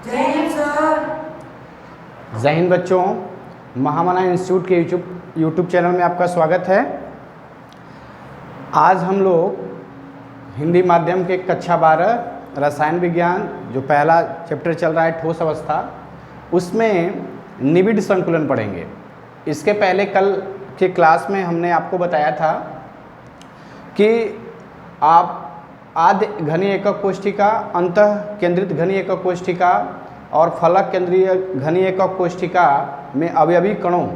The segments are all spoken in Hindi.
जय हिंद सर। जय हिंद बच्चों, महामना इंस्टीट्यूट के यूट्यूब चैनल में आपका स्वागत है। आज हम लोग हिंदी माध्यम के कक्षा 12 रसायन विज्ञान जो पहला चैप्टर चल रहा है ठोस अवस्था, उसमें निबिड संकुलन पढ़ेंगे। इसके पहले कल के क्लास में हमने आपको बताया था कि आप आद्य घनीय एकक कोष्ठिका, अंतः केंद्रित घनीय एकक कोष्ठिका और फलक केंद्रीय घनीय एकक कोष्ठिका में अवयवी कणों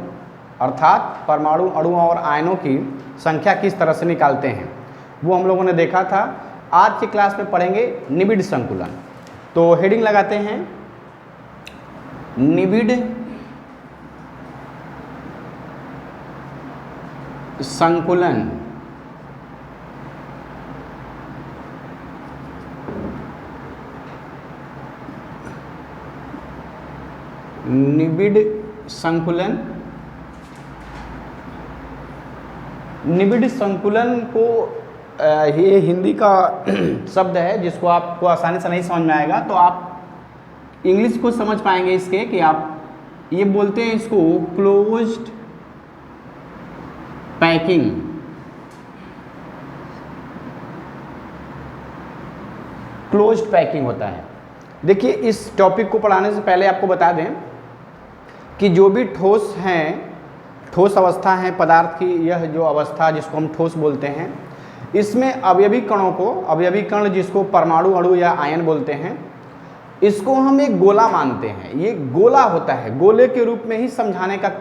अर्थात परमाणु, अणुओं और आयनों की संख्या किस तरह से निकालते हैं वो हम लोगों ने देखा था। आज की क्लास में पढ़ेंगे निबिड संकुलन। तो हेडिंग लगाते हैं, निबिड संकुलन। निबिड संकुलन। निबिड संकुलन को ये हिंदी का शब्द है जिसको आपको आसानी से नहीं समझ में आएगा, तो आप इंग्लिश को समझ पाएंगे इसके कि आप ये बोलते हैं इसको क्लोज्ड पैकिंग। क्लोज्ड पैकिंग होता है। देखिए, इस टॉपिक को पढ़ाने से पहले आपको बता दें कि जो भी ठोस हैं, ठोस अवस्था है पदार्थ की, यह जो अवस्था जिसको हम ठोस बोलते हैं, इसमें अवयवी कणों को, अवयवी कण जिसको परमाणु, अणु या आयन बोलते हैं, इसको हम एक गोला मानते हैं। ये गोला होता है, गोले के रूप में ही समझाने का।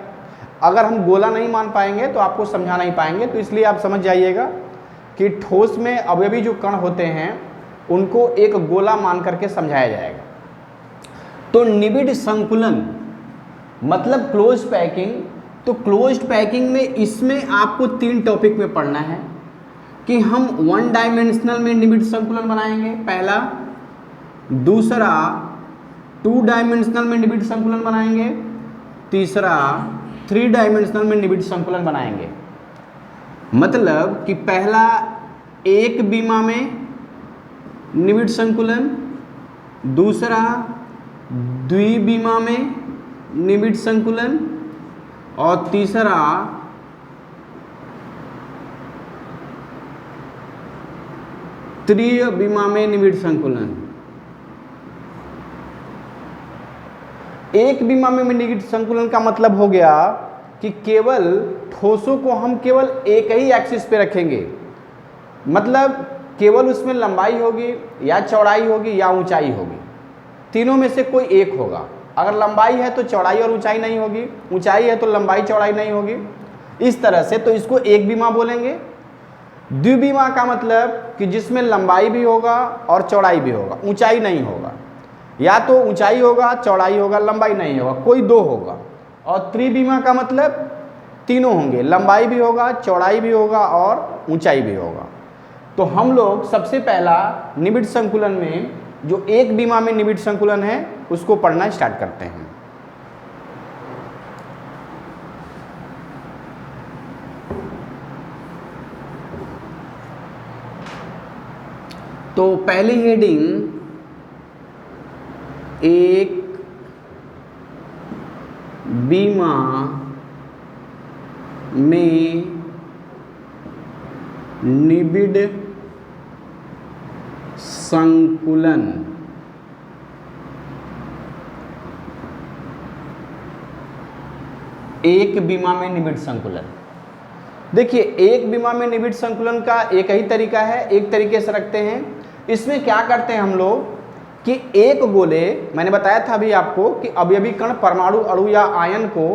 अगर हम गोला नहीं मान पाएंगे तो आपको समझा नहीं पाएंगे, तो इसलिए आप समझ जाइएगा कि ठोस में अवयवी जो कण होते हैं उनको एक गोला मान करके समझाया जाएगा। तो निबिड संकुलन मतलब क्लोज पैकिंग। तो क्लोज पैकिंग में इसमें आपको 3 टॉपिक में पढ़ना है कि हम 1 डायमेंशनल में निबिड संकुलन बनाएंगे पहला, दूसरा 2 डायमेंशनल में निबिड संकुलन बनाएंगे, तीसरा 3 डायमेंशनल में निबिड संकुलन बनाएंगे। मतलब कि पहला एक बीमा में निबिड संकुलन, दूसरा द्विबीमा में निबिड संकुलन और तीसरा त्रिबीमा में निबिड संकुलन। एक बीमा में निबिड संकुलन का मतलब हो गया कि केवल ठोसों को हम केवल एक ही एक्सिस पे रखेंगे, मतलब केवल उसमें लंबाई होगी या चौड़ाई होगी या ऊंचाई होगी, तीनों में से कोई एक होगा। अगर लंबाई है तो चौड़ाई और ऊंचाई नहीं होगी, ऊंचाई है तो लंबाई चौड़ाई नहीं होगी, इस तरह से। तो इसको एक बीमा बोलेंगे। द्विबीमा का मतलब कि जिसमें लंबाई भी होगा और चौड़ाई भी होगा, ऊंचाई नहीं होगा, या तो ऊंचाई होगा, चौड़ाई होगा, लंबाई नहीं होगा, कोई 2 होगा। और त्रिबीमा का मतलब तीनों होंगे, लंबाई भी होगा, चौड़ाई भी होगा और ऊंचाई भी होगा। तो हम लोग सबसे पहला निबिड संकुलन में जो एक बीमा में निबिड संकुलन है उसको पढ़ना स्टार्ट करते हैं। तो पहली हेडिंग, एक बीमा में निबिड संकुलन। एक बीमा में निबिड संकुलन। देखिए, एक बीमा में निबिड संकुलन का एक ही तरीका है, एक तरीके से रखते हैं। इसमें क्या करते हैं हम लोग कि एक गोले, मैंने बताया था अभी आपको कि अवयवी कण, परमाणु, अणु या आयन को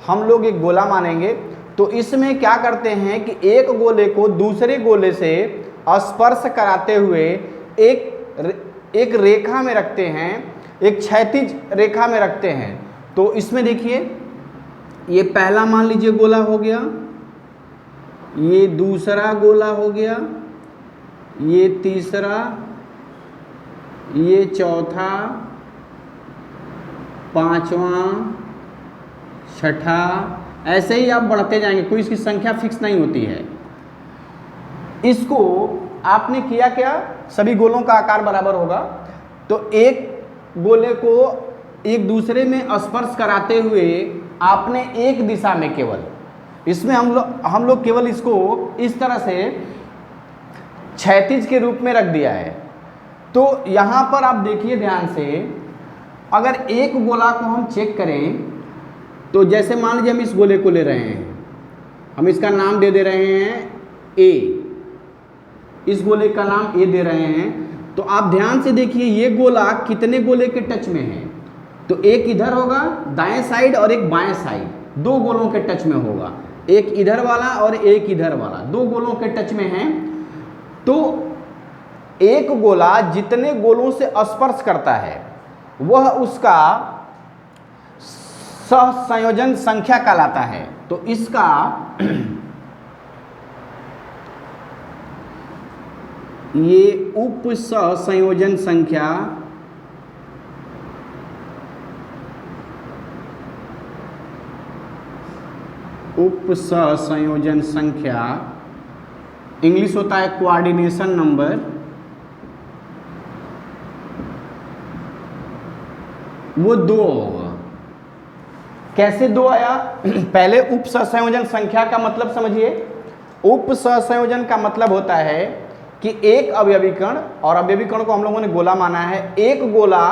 हम लोग एक गोला मानेंगे। तो इसमें क्या करते हैं कि एक गोले को दूसरे गोले से स्पर्श कराते हुए एक रेखा में रखते हैं, एक क्षैतिज रेखा में रखते हैं। तो इसमें देखिए, ये पहला मान लीजिए गोला हो गया, ये दूसरा गोला हो गया, ये तीसरा, ये चौथा, पांचवा, छठा, ऐसे ही आप बढ़ते जाएंगे, कोई इसकी संख्या फिक्स नहीं होती है। इसको आपने किया क्या, सभी गोलों का आकार बराबर होगा, तो एक गोले को एक दूसरे में स्पर्श कराते हुए आपने एक दिशा में केवल, इसमें हम लोग केवल इसको इस तरह से क्षैतिज के रूप में रख दिया है। तो यहाँ पर आप देखिए ध्यान से, अगर एक गोला को हम चेक करें तो जैसे मान लीजिए हम इस गोले को ले रहे हैं, हम इसका नाम दे रहे हैं ए, इस गोले का नाम ए दे रहे हैं। तो आप ध्यान से देखिए ये गोला कितने गोले के टच में है, तो एक इधर होगा दाएं साइड और एक बाएं साइड, दो गोलों के टच में होगा, एक इधर वाला और एक इधर वाला, दो गोलों के टच में है। तो एक गोला जितने गोलों से स्पर्श करता है वह उसका सहसंयोजन संख्या कहलाता है। तो इसका ये उप सहसंयोजन संख्या उप सहसंयोजन संख्या, इंग्लिश होता है कोऑर्डिनेशन नंबर, वो 2 होगा। कैसे 2 आया? पहले उप सहसंयोजन संख्या का मतलब समझिए। उप सहसंयोजन का मतलब होता है कि एक अवयवी कण, और अवयवी कण को हम लोगों ने गोला माना है, एक गोला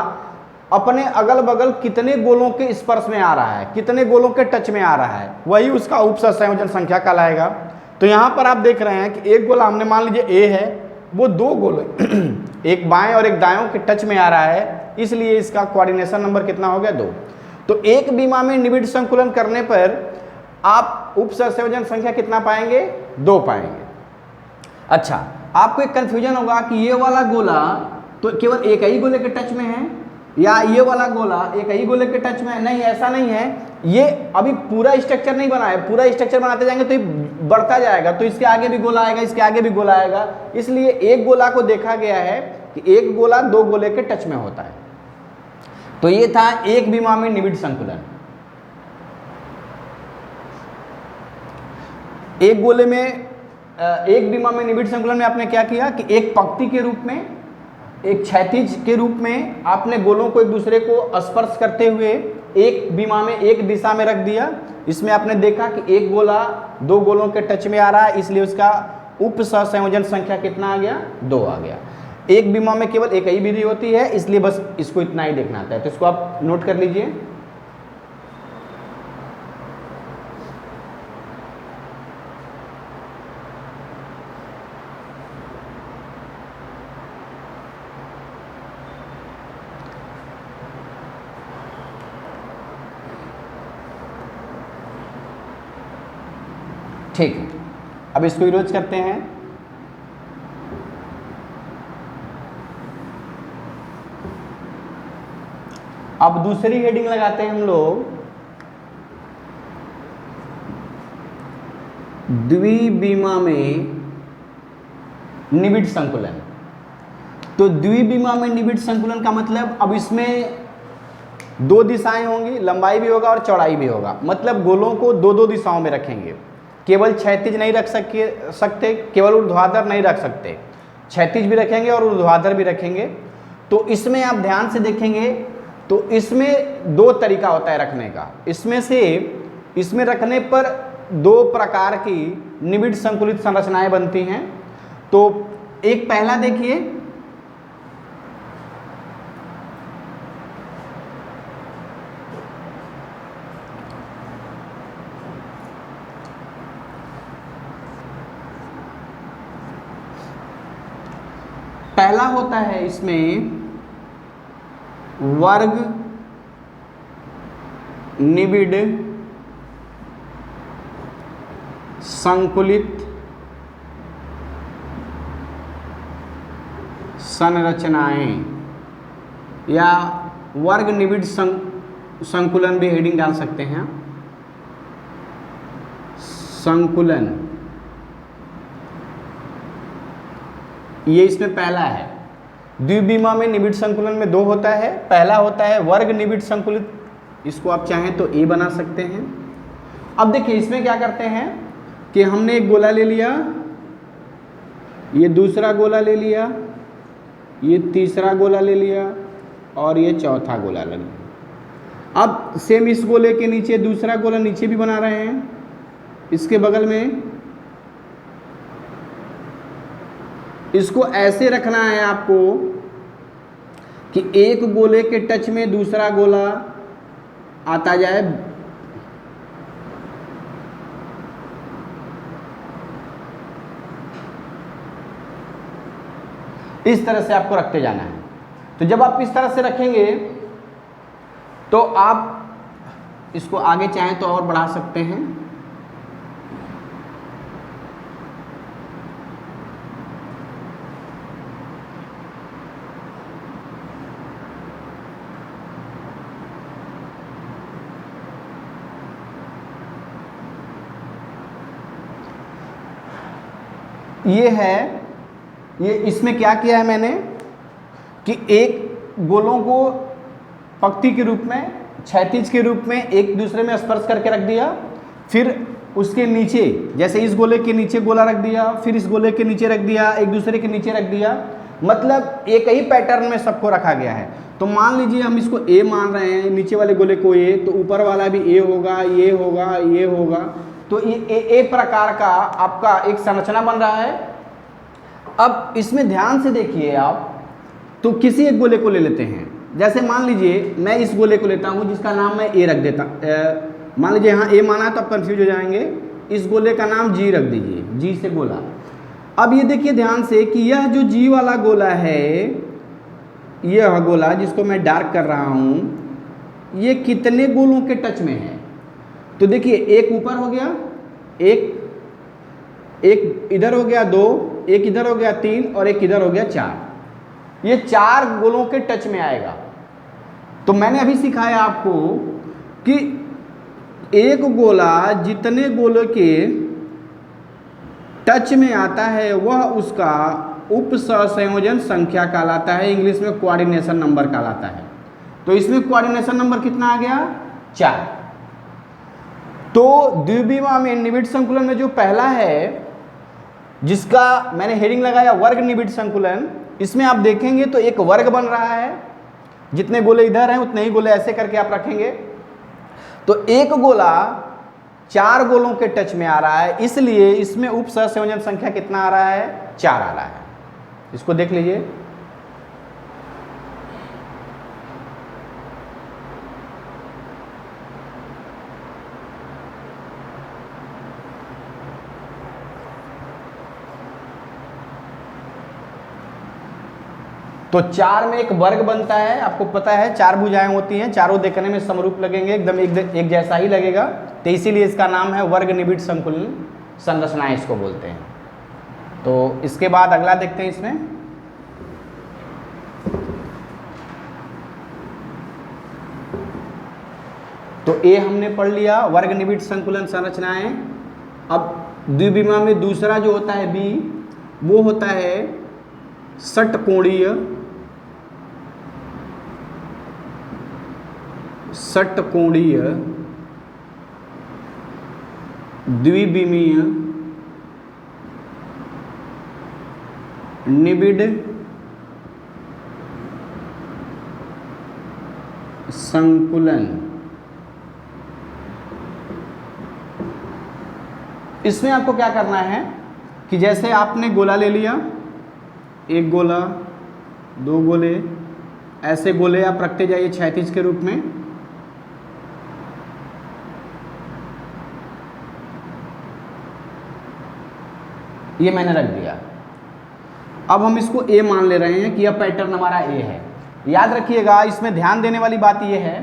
अपने अगल बगल कितने गोलों के स्पर्श में आ रहा है, कितने गोलों के टच में आ रहा है, वही उसका उप सहसंयोजन संख्या कहलाएगा। तो यहाँ पर आप देख रहे हैं कि एक गोला हमने मान लीजिए ए है, वो 2 गोले एक बाएं और एक दाएं के टच में आ रहा है, इसलिए इसका कोऑर्डिनेशन नंबर कितना हो गया? 2। तो एक बीमा में निबिड़ संकुलन करने पर आप उप सहसंयोजन संख्या कितना पाएंगे? 2 पाएंगे। अच्छा, आपको एक कंफ्यूजन होगा कि ये वाला गोला तो केवल एक ही गोले के टच में है, या ये वाला गोला एक ही गोले के टच में है। नहीं, ऐसा नहीं है, ये अभी पूरा स्ट्रक्चर नहीं बना है, पूरा स्ट्रक्चर बनाते जाएंगे तो ये बढ़ता जाएगा, तो इसके आगे भी गोला आएगा, इसके आगे भी गोला आएगा। इसलिए एक गोला को देखा गया है कि एक गोला 2 गोले के टच में होता है। तो ये था एक बीमा में निबिड़ संकुलन। एक गोले में, एक बीमा में निबिड़ संकुलन में आपने क्या किया कि एक पंक्ति के रूप में, एक क्षैतिज के रूप में आपने गोलों को एक दूसरे को स्पर्श करते हुए एक बीमा में एक दिशा में रख दिया। इसमें आपने देखा कि एक गोला 2 गोलों के टच में आ रहा है, इसलिए उसका उप सहसंयोजन संख्या कितना आ गया? 2 आ गया। एक बीमा में केवल एक ही विधि होती है, इसलिए बस इसको इतना ही देखना आता है, तो इसको आप नोट कर लीजिए। ठीक है, अब इसको इरोज करते हैं। अब दूसरी हेडिंग लगाते हैं हम लोग, द्विबीमा में निबिड़ संकुलन। तो द्विबीमा में निबिड़ संकुलन का मतलब, अब इसमें 2 दिशाएं होंगी, लंबाई भी होगा और चौड़ाई भी होगा। मतलब गोलों को 2-2 दिशाओं में रखेंगे, केवल क्षैतिज नहीं रख सकते, केवल ऊर्ध्वाधर नहीं रख सकते, क्षैतिज भी रखेंगे और ऊर्ध्वाधर भी रखेंगे। तो इसमें आप ध्यान से देखेंगे तो इसमें 2 तरीका होता है रखने का। इसमें रखने पर 2 प्रकार की निबिड़ संकुलित संरचनाएं बनती हैं। तो एक पहला देखिए, पहला होता है इसमें वर्ग निबिड़ संकुलित संरचनाएं, या वर्ग निबिड़ संकुलन भी हेडिंग डाल सकते हैं। संकुलन, ये इसमें पहला है। द्विबीमा में निबिड़ संकुलन में 2 होता है। पहला होता है वर्ग निबिड़ संकुलित, इसको आप चाहें तो ए बना सकते हैं। अब देखिए इसमें क्या करते हैं कि हमने एक गोला ले लिया, ये दूसरा गोला ले लिया, ये तीसरा गोला ले लिया, और ये चौथा गोला लग गया। अब सेम इस गोले के नीचे दूसरा गोला नीचे भी बना रहे हैं, इसके बगल में इसको ऐसे रखना है आपको कि एक गोले के टच में दूसरा गोला आता जाए। इस तरह से आपको रखते जाना है। तो जब आप इस तरह से रखेंगे तो आप इसको आगे चाहें तो और बढ़ा सकते हैं। ये है, ये इसमें क्या किया है मैंने कि एक गोलों को पंक्ति के रूप में, क्षैतिज के रूप में एक दूसरे में स्पर्श करके रख दिया, फिर उसके नीचे जैसे इस गोले के नीचे गोला रख दिया, फिर इस गोले के नीचे रख दिया, एक दूसरे के नीचे रख दिया, मतलब एक ही पैटर्न में सबको रखा गया है। तो मान लीजिए हम इसको ए मान रहे हैं, नीचे वाले गोले को ए, तो ऊपर वाला भी ए होगा, ये होगा, ये होगा। तो ये ए प्रकार का आपका एक संरचना बन रहा है। अब इसमें ध्यान से देखिए आप, तो किसी एक गोले को ले लेते हैं। जैसे मान लीजिए मैं इस गोले को लेता हूँ जिसका नाम मैं ए रख देता, मान लीजिए यहाँ ए माना है तो आप कंफ्यूज हो जाएंगे। इस गोले का नाम जी रख दीजिए, जी से गोला। अब ये देखिए ध्यान से कि यह जो जी वाला गोला है, यह गोला जिसको मैं डार्क कर रहा हूँ, ये कितने गोलों के टच में है? तो देखिए एक ऊपर हो गया, एक इधर हो गया 2, एक इधर हो गया 3 और एक इधर हो गया 4। ये 4 गोलों के टच में आएगा। तो मैंने अभी सिखाया आपको कि एक गोला जितने गोलों के टच में आता है वह उसका उप सहसंयोजन संख्या कहलाता है, इंग्लिश में कोऑर्डिनेशन नंबर कहलाता है। तो इसमें कोऑर्डिनेशन नंबर कितना आ गया? 4। तो द्विविमा में निबिड़ संकुलन में जो पहला है, जिसका मैंने हेडिंग लगाया वर्ग निबिड़ संकुलन, इसमें आप देखेंगे तो एक वर्ग बन रहा है। जितने गोले इधर हैं उतने ही गोले ऐसे करके आप रखेंगे। तो एक गोला 4 गोलों के टच में आ रहा है, इसलिए इसमें उप सहसंयोजन संख्या कितना आ रहा है? 4 आ रहा है। इसको देख लीजिए। तो 4 में एक वर्ग बनता है, आपको पता है 4 भुजाएं होती हैं, चारों देखने में समरूप लगेंगे, एकदम एक जैसा ही लगेगा। तो इसीलिए इसका नाम है वर्ग निबिड़ संकुलन संरचना, इसको बोलते हैं। तो इसके बाद अगला देखते हैं इसमें। तो ए हमने पढ़ लिया, वर्ग निबिड़ संकुलन संरचनाएं। अब द्विविमा में दूसरा जो होता है बी, वो होता है षटकोणीय द्विविमीय निबिड़ संकुलन। इसमें आपको क्या करना है कि जैसे आपने गोला ले लिया, एक गोला, 2 गोले, ऐसे गोले आप रखते जाइए क्षैतिज के रूप में। ये मैंने रख दिया। अब हम इसको ए मान ले रहे हैं कि यह पैटर्न हमारा ए है। याद रखिएगा, इसमें ध्यान देने वाली बात यह है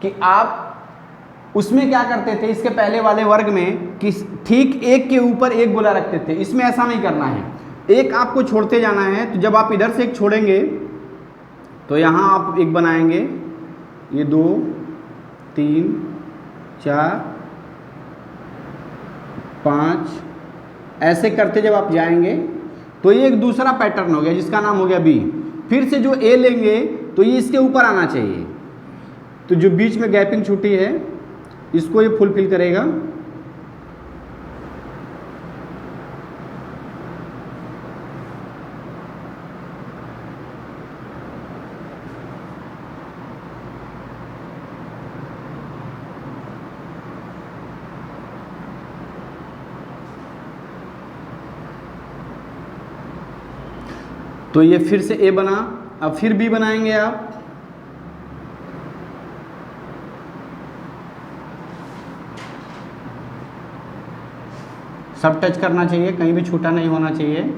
कि आप उसमें क्या करते थे, इसके पहले वाले वर्ग में, कि ठीक एक के ऊपर एक गोला रखते थे। इसमें ऐसा नहीं करना है, एक आपको छोड़ते जाना है। तो जब आप इधर से एक छोड़ेंगे तो यहाँ आप एक बनाएंगे, ये 2, 3, 4, 5, ऐसे करते जब आप जाएंगे तो ये एक दूसरा पैटर्न हो गया जिसका नाम हो गया बी। फिर से जो ए लेंगे तो ये इसके ऊपर आना चाहिए। तो जो बीच में गैपिंग छूटी है इसको ये फुलफिल करेगा। तो ये फिर से ए बना। अब फिर बी बनाएंगे आप, सब टच करना चाहिए, कहीं भी छूटा नहीं होना चाहिए।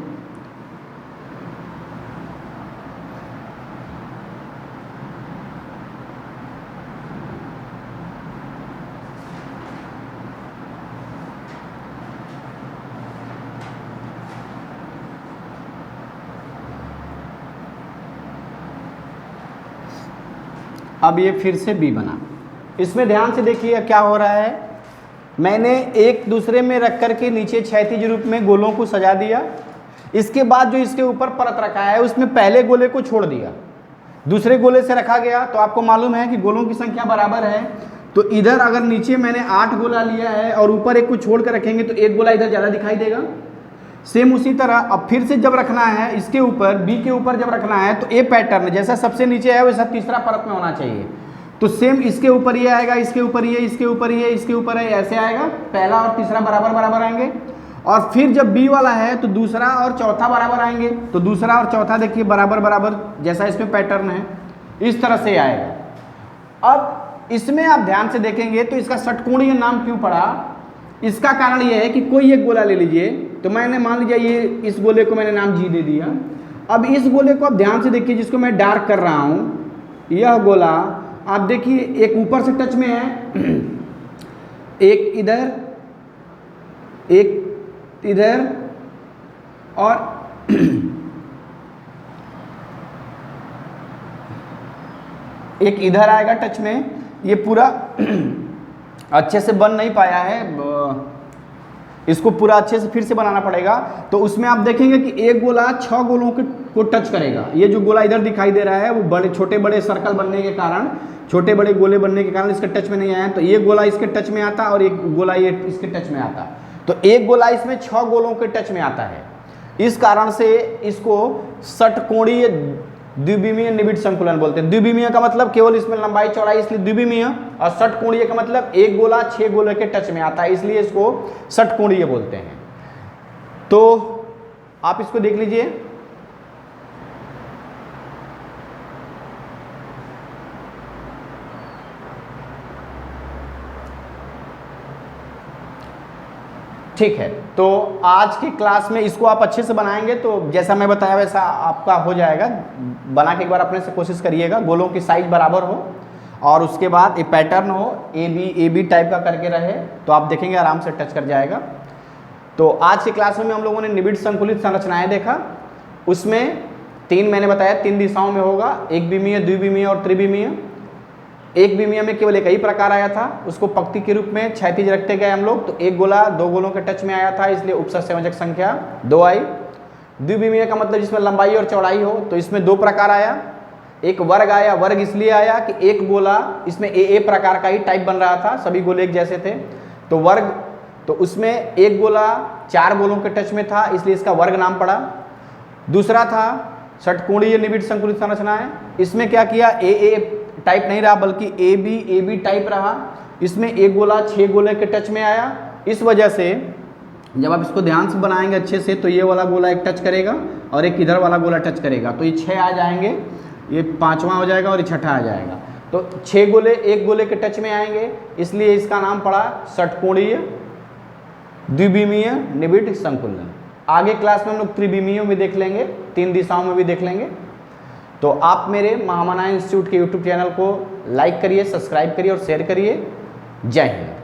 अब ये फिर से बी बना। इसमें ध्यान से देखिए क्या हो रहा है, मैंने एक दूसरे में रख कर के नीचे क्षैतिज रूप में गोलों को सजा दिया। इसके बाद जो इसके ऊपर परत रखा है उसमें पहले गोले को छोड़ दिया, दूसरे गोले से रखा गया। तो आपको मालूम है कि गोलों की संख्या बराबर है, तो इधर अगर नीचे मैंने 8 गोला लिया है और ऊपर एक को छोड़ कर रखेंगे तो एक गोला इधर ज़्यादा दिखाई देगा। सेम उसी तरह अब फिर से जब रखना है इसके ऊपर, बी के ऊपर जब रखना है तो ए पैटर्न जैसा सबसे नीचे है वैसा तीसरा परत में होना चाहिए। तो सेम इसके ऊपर ये आएगा, इसके ऊपर ये, इसके ऊपर ये, इसके ऊपर है, ऐसे आएगा। पहला और तीसरा बराबर बराबर आएंगे। और फिर जब बी वाला है तो दूसरा और चौथा बराबर आएंगे। तो दूसरा और चौथा देखिए बराबर बराबर जैसा इसमें पैटर्न है, इस तरह से आएगा। अब इसमें आप ध्यान से देखेंगे तो इसका षटकोणीय नाम क्यों पड़ा, इसका कारण ये है कि कोई एक गोला ले लीजिए। तो मैंने मान लीजिए ये इस गोले को मैंने नाम जी दे दिया। अब इस गोले को आप ध्यान से देखिए, जिसको मैं डार्क कर रहा हूँ, यह गोला आप देखिए एक ऊपर से टच में है, एक इधर, एक इधर और एक इधर आएगा टच में। ये पूरा अच्छे से बन नहीं पाया है, इसको पूरा अच्छे से फिर से बनाना पड़ेगा। तो उसमें आप देखेंगे कि एक गोला 6 गोलों को टच करेगा। ये जो गोला इधर दिखाई दे रहा है वो बड़े छोटे बड़े सर्कल बनने के कारण, छोटे बड़े गोले बनने के कारण इसके टच में नहीं आया। तो ये गोला इसके टच में आता और एक गोला ये इसके टच में आता। तो एक गोला इसमें 6 गोलों के टच में आता है। इस कारण से इसको षटकोणीय द्विविमीय निबिड़ संकुलन बोलते हैं। द्विविमीय का मतलब केवल इसमें लंबाई चौड़ाई, इसलिए द्विविमीय। और षटकोणीय का मतलब एक गोला 6 गोले के टच में आता है, इसलिए इसको षटकोणीय बोलते हैं। तो आप इसको देख लीजिए। ठीक है, तो आज की क्लास में इसको आप अच्छे से बनाएंगे तो जैसा मैं बताया वैसा आपका हो जाएगा। बना के एक बार अपने से कोशिश करिएगा, गोलों की साइज बराबर हो और उसके बाद एक पैटर्न हो, ए बी टाइप का करके रहे, तो आप देखेंगे आराम से टच कर जाएगा। तो आज की क्लास में हम लोगों ने निबिड़ संकुलित संरचनाएं देखा। उसमें 3 मैंने बताया 3 दिशाओं में होगा, एक विमीय, द्विविमीय और त्रिविमीय। एक विमीय में केवल एक ही प्रकार आया था, उसको पंक्ति के रूप में क्षैतिज रखते गए हम लोग। तो एक गोला 2 गोलों के टच में आया था, इसलिए उपसंयोजक संख्या 2 आई। द्विविमीय का मतलब जिसमें लंबाई और चौड़ाई हो, तो इसमें 2 प्रकार आया। एक वर्ग आया, वर्ग इसलिए आया कि एक गोला इसमें ए प्रकार का ही टाइप बन रहा था, सभी गोले एक जैसे थे, तो वर्ग। तो उसमें एक गोला 4 गोलों के टच में था, इसलिए इसका वर्ग नाम पड़ा। दूसरा था षटकोणीय निबिड़ संकुलित संरचना है। इसमें क्या किया, ए टाइप नहीं रहा बल्कि ए बी टाइप रहा। इसमें एक गोला 6 गोले के टच में आया। इस वजह से जब आप इसको ध्यान से बनाएंगे अच्छे से तो ये वाला गोला एक टच करेगा और एक इधर वाला गोला टच करेगा, तो ये 6 आ जाएंगे, ये 5वां हो जाएगा और ये 6ठा आ जाएगा। तो 6 गोले एक गोले के टच में आएंगे, इसलिए इसका नाम पड़ा षटकोणीय द्विविमीय निबिड़ संकुलन। आगे क्लास में हम लोग त्रिविमीय में देख लेंगे, 3 दिशाओं में भी देख लेंगे। तो आप मेरे महामाना इंस्टीट्यूट के यूट्यूब चैनल को लाइक करिए, सब्सक्राइब करिए और शेयर करिए। जय हिंद।